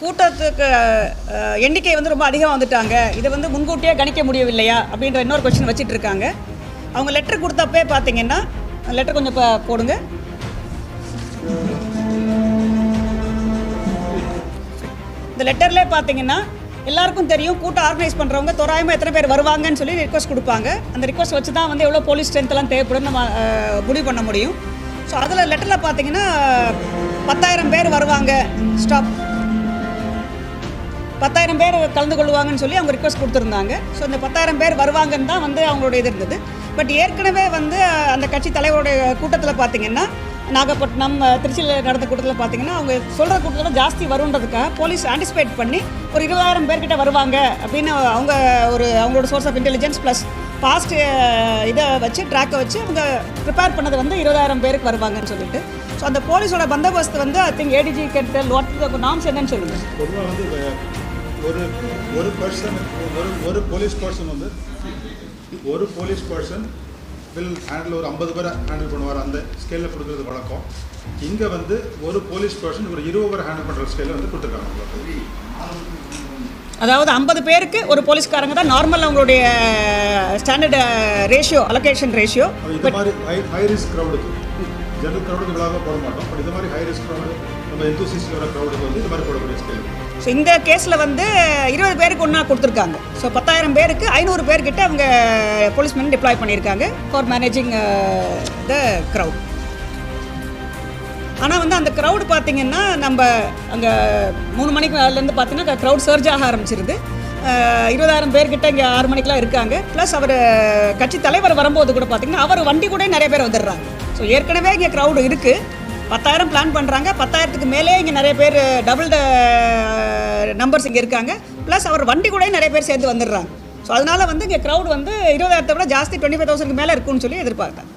கூட்டத்துக்கு எண்ணிக்கை வந்து ரொம்ப அதிகமாக வந்துட்டாங்க, இதை வந்து முன்கூட்டியே கணிக்க முடியவில்லையா அப்படின்ற இன்னொரு கொஸ்டின் வச்சுட்டு இருக்காங்க. அவங்க லெட்டர் கொடுத்தப்பே பார்த்தீங்கன்னா, லெட்டர் கொஞ்சம் போடுங்க. இந்த லெட்டர்லேயே பார்த்தீங்கன்னா எல்லாருக்கும் தெரியும், கூட்டம் ஆர்கனைஸ் பண்ணுறவங்க தோராயமாக எத்தனை பேர் வருவாங்கன்னு சொல்லி ரிக்வஸ்ட் கொடுப்பாங்க. அந்த ரிக்வஸ்ட் வச்சு தான் வந்து எவ்வளோ போலீஸ் ஸ்ட்ரென்த்லாம் தேவைப்படும் நம்ம முடிவு பண்ண முடியும். ஸோ அதில் லெட்டரில் பார்த்தீங்கன்னா 10,000 பேர் வருவாங்க, ஸ்டாப் 10,000 பேர் கலந்து கொள்வாங்கன்னு சொல்லி அவங்க ரிக்வஸ்ட் கொடுத்துருந்தாங்க. ஸோ இந்த 10,000 பேர் வருவாங்கன்னு தான் வந்து அவங்களோட இது இருந்தது. பட் ஏற்கனவே வந்து அந்த கட்சி தலைவருடைய கூட்டத்தில் பார்த்தீங்கன்னா, நாகப்பட்டினம் திருச்சியில் நடந்த கூட்டத்தில் பார்த்தீங்கன்னா, அவங்க சொல்கிற கூட்டத்தில் ஜாஸ்தி வருன்றதுக்காக போலீஸ் ஆன்டிசிபேட் பண்ணி ஒரு 20,000 பேர்கிட்ட வருவாங்க அப்படின்னு அவங்களோட source of intelligence plus past இதை வச்சு ட்ராக்கை வச்சு அவங்க ப்ரிப்பேர் பண்ணது வந்து 20,000 பேருக்கு வருவாங்கன்னு சொல்லிட்டு. ஸோ அந்த போலீஸோட பந்தோபஸ்து வந்து ஐ திங்க் ஏடிஜி கேட்டல் வாட் நாம்ஸ் என்னன்னு சொல்லுங்கள். பொதுவாக வந்து ஒரு பர்சன் ஒரு போலீஸ் பர்சன் வந்து ஒரு போலீஸ் பர்சன் வில் ஹேண்டில் ஒரு 50 பேரை ஹேண்டில் பண்ணுவார். அந்த ஸ்கேலில் கொடுக்குறது வழக்கம். இங்கே வந்து ஒரு போலீஸ் பர்சன் ஒரு 20 பேரை ஹேண்டில் பண்ணுற ஸ்கேலில் வந்து கொடுத்துருக்காங்க. அதாவது 50 பேருக்கு ஒரு போலீஸ்காரங்க தான் நார்மல் அவங்களுடைய ஸ்டாண்டர்ட் ரேஷியோ, அலோகேஷன் ரேஷியோ. இது மாதிரி ஹை ரிஸ்க் க்ரௌடுக்கு, ஜெனரல் க்ரௌடுக்கு விழாவாக போட மாட்டோம். பட் இது மாதிரி ஹை ரிஸ்க் க்ரௌடு, நம்ம எந்தூசிஸ்ட் வர க்ரௌடுக்கு வந்து இது மாதிரி போடக்கூடிய ஸ்கேல். ஸோ இந்த கேஸில் வந்து 20 பேருக்கு ஒன்றா கொடுத்துருக்காங்க. ஸோ 10,000 பேருக்கு 500 பேர்கிட்ட அவங்க போலீஸ்மேன் டிப்ளாய் பண்ணியிருக்காங்க ஃபார் மேனேஜிங் த க்ரௌட். ஆனால் வந்து அந்த க்ரௌடு பார்த்திங்கன்னா, நம்ம அங்கே 3 மணிக்கு மேலேருந்து பார்த்தீங்கன்னா க்ரௌட் சர்ஜ் ஆக ஆரம்பிச்சிருது. 20,000 பேர்கிட்ட இங்கே 6 மணிக்கெலாம் இருக்காங்க. ப்ளஸ் அவர் கட்சி தலைவர் வரும்போது கூட பார்த்திங்கன்னா அவர் வண்டி கூட நிறைய பேர் வந்துடுறாங்க. ஸோ ஏற்கனவே இங்கே க்ரௌடு இருக்குது. 10,000 பிளான் பண்ணுறாங்க. 10,000க்கு மேலே இங்கே நிறைய பேர் டபுள் நம்பர்ஸ் இங்கே இருக்காங்க. ப்ளஸ் அவர் வண்டி கூட நிறைய பேர் சேர்ந்து வந்துடுறாங்க. ஸோ அதனால் வந்து இங்கே க்ரௌட் வந்து 20,000 விட ஜாஸ்தி 25,000க்கு மேலே இருக்குன்னு சொல்லி எதிர்பார்த்தேன்.